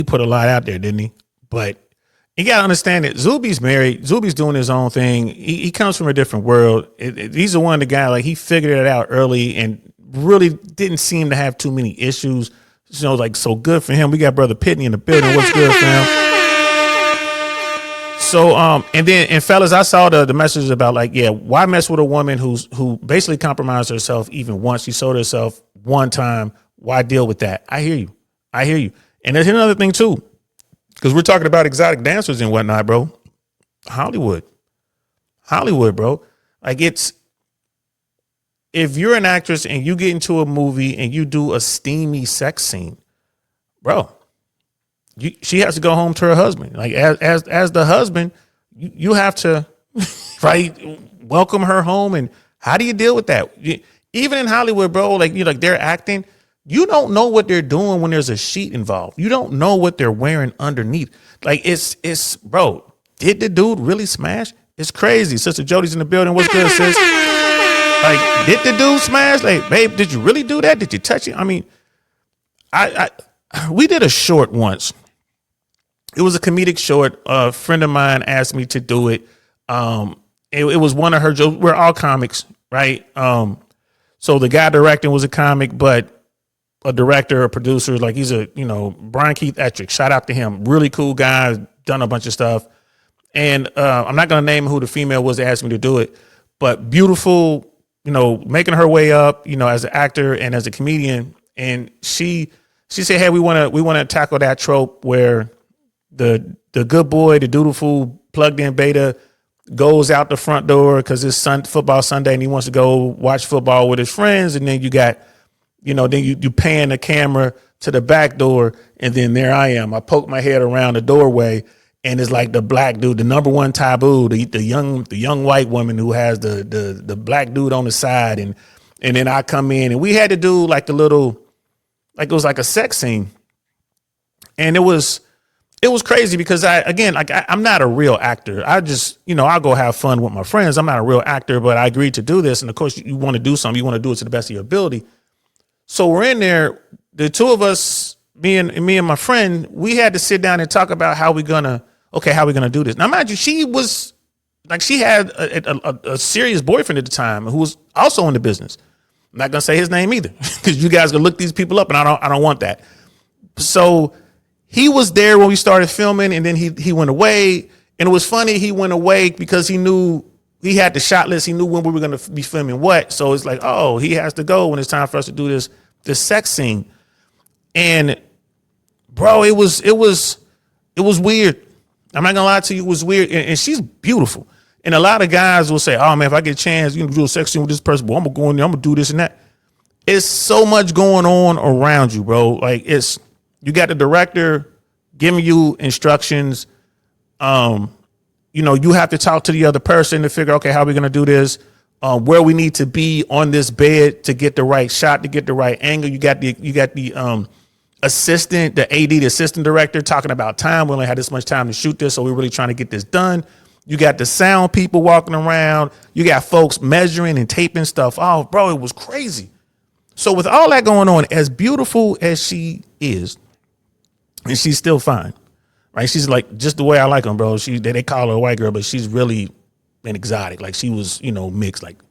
He put a lot out there, didn't he? But you gotta understand that Zuby's married. Zuby's doing his own thing. He comes from a different world. He's the one, the guy, like he figured it out early and really didn't seem to have too many issues. Like, so good for him. We got Brother Pitney in the building. What's good for him? So, and fellas, I saw the messages about like, yeah, why mess with a woman who basically compromised herself even once? She sold herself one time. Why deal with that? I hear you. And there's another thing too, because we're talking about exotic dancers and whatnot, bro. Hollywood, bro. Like if you're an actress and you get into a movie and you do a steamy sex scene, bro, she has to go home to her husband. Like as the husband, you have to right welcome her home. And how do you deal with that? Even in Hollywood, bro, like they're acting. You don't know what they're doing when there's a sheet involved. You don't know what they're wearing underneath. Like it's bro. Did the dude really smash? It's crazy. Sister Jody's in the building. What's good, sis? Like, did the dude smash? Like, babe, did you really do that? Did you touch it? I mean, we did a short once. It was a comedic short. A friend of mine asked me to do it. It was one of her jokes. We're all comics, right? So the guy directing was a comic, but a director, a producer, like he's Brian Keith Ettrick. Shout out to him. Really cool guy. Done a bunch of stuff. And I'm not going to name who the female was that asked me to do it, but beautiful, making her way up, as an actor and as a comedian. And she said, hey, we want to tackle that trope where the good boy, the dutiful plugged in beta goes out the front door because it's football Sunday and he wants to go watch football with his friends. And then you got, then you pan the camera to the back door. And then there I am. I poke my head around the doorway. And it's like the black dude, the number one taboo, the young white woman who has the black dude on the side, and then I come in and we had to do like a little, like it was like a sex scene, and it was crazy because I'm not a real actor. I just I'll go have fun with my friends. I'm not a real actor, but I agreed to do this, and of course you want to do something, you want to do it to the best of your ability. So we're in there, the two of us, me and my friend, we had to sit down and talk about how we're gonna do this. Now, mind you, she was like, she had a serious boyfriend at the time who was also in the business. I'm not gonna say his name either because you guys gonna look these people up, and I don't want that. So he was there when we started filming, and then he went away. And it was funny, he went away because he knew he had the shot list. He knew when we were gonna be filming what. So it's like, oh, he has to go when it's time for us to do this sex scene. And bro, it was weird. I'm not gonna lie to you, it was weird. And she's beautiful. And a lot of guys will say, oh man, if I get a chance, do a sex scene with this person, boy, I'm gonna go in there, I'm gonna do this and that. It's so much going on around you, bro. Like you got the director giving you instructions. You have to talk to the other person to figure, okay, how are we gonna do this? Where we need to be on this bed to get the right shot, to get the right angle. You got the assistant, the AD, the assistant director talking about time. We only had this much time to shoot this, so we're really trying to get this done. You got the sound people walking around. You got folks measuring and taping stuff off. Bro, it was crazy. So with all that going on, as beautiful as she is, and she's still fine, right? She's like just the way I like them, bro. They call her a white girl, but she's really an exotic. Like she was, mixed, like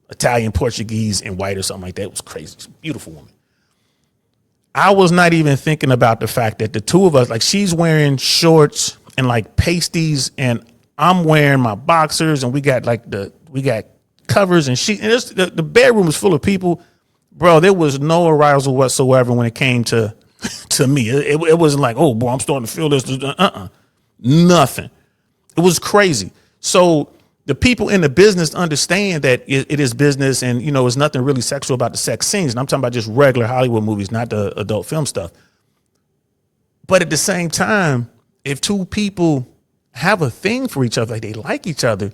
Italian, Portuguese, and white or something like that. It was crazy. She's a beautiful woman. I was not even thinking about the fact that the two of us, like she's wearing shorts and like pasties, and I'm wearing my boxers, and we got covers and sheets. And the bedroom was full of people, bro. There was no arousal whatsoever when it came to me. It wasn't like, oh boy, I'm starting to feel this. Nothing. It was crazy. So the people in the business understand that it is business, and it's nothing really sexual about the sex scenes. And I'm talking about just regular Hollywood movies, not the adult film stuff. But at the same time, if two people have a thing for each other, like they like each other,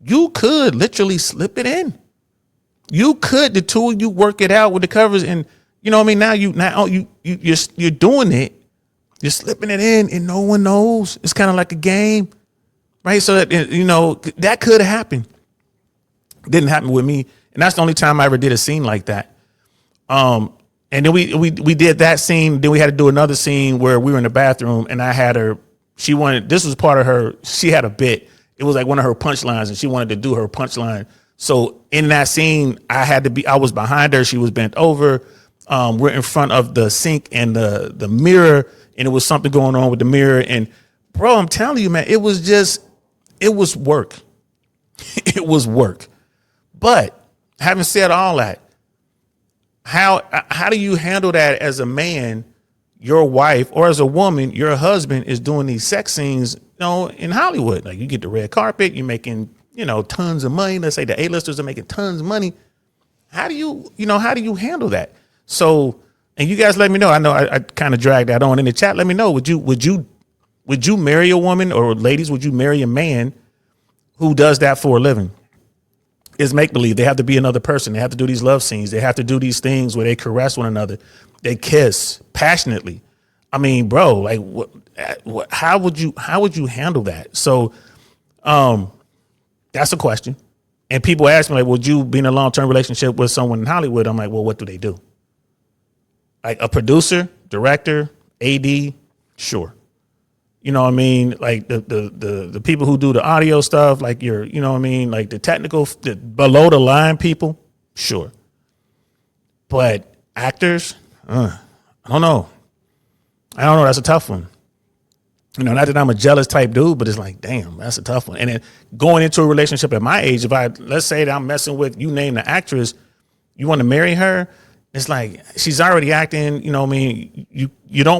you could literally slip it in. You could, the two of you work it out with the covers, and now you're doing it. You're slipping it in, and no one knows. It's kind of like a game. Right. So that, that could happen. Didn't happen with me. And that's the only time I ever did a scene like that. And then we did that scene. Then we had to do another scene where we were in the bathroom, and I had her. She wanted, this was part of her. She had a bit. It was like one of her punchlines, and she wanted to do her punchline. So in that scene, I was behind her. She was bent over. We're in front of the sink and the mirror, and it was something going on with the mirror. And bro, I'm telling you, man, it was work. It was work. But having said all that, how do you handle that as a man? Your wife, or as a woman, your husband is doing these sex scenes, in Hollywood. Like, you get the red carpet, you're making, tons of money. Let's say the A-listers are making tons of money. How do you handle that? So, and you guys let me know. I know I kind of dragged that on in the chat. Let me know. Would you marry a woman, or ladies, would you marry a man who does that for a living? Is make believe. They have to be another person. They have to do these love scenes. They have to do these things where they caress one another. They kiss passionately. I mean, bro, like how would you handle that? So, that's a question. And people ask me, like, would you be in a long-term relationship with someone in Hollywood? I'm like, well, what do they do? Like a producer, director, AD, sure. You know what I mean? Like the people who do the audio stuff, like like the technical, the below the line people, sure. But actors, I don't know. That's a tough one. Not that I'm a jealous type dude, but it's like, damn, that's a tough one. And then going into a relationship at my age, let's say that I'm messing with, you name the actress, you want to marry her, it's like, she's already acting, you don't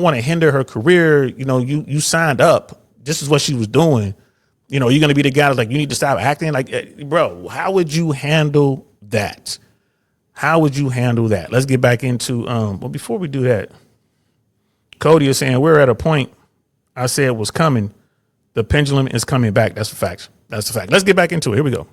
want to hinder her career. You signed up. This is what she was doing. You're going to be the guy that's like, you need to stop acting. Like, bro, how would you handle that? Let's get back into, but before we do that, Cody is saying we're at a point I said was coming. The pendulum is coming back. That's a fact. Let's get back into it. Here we go.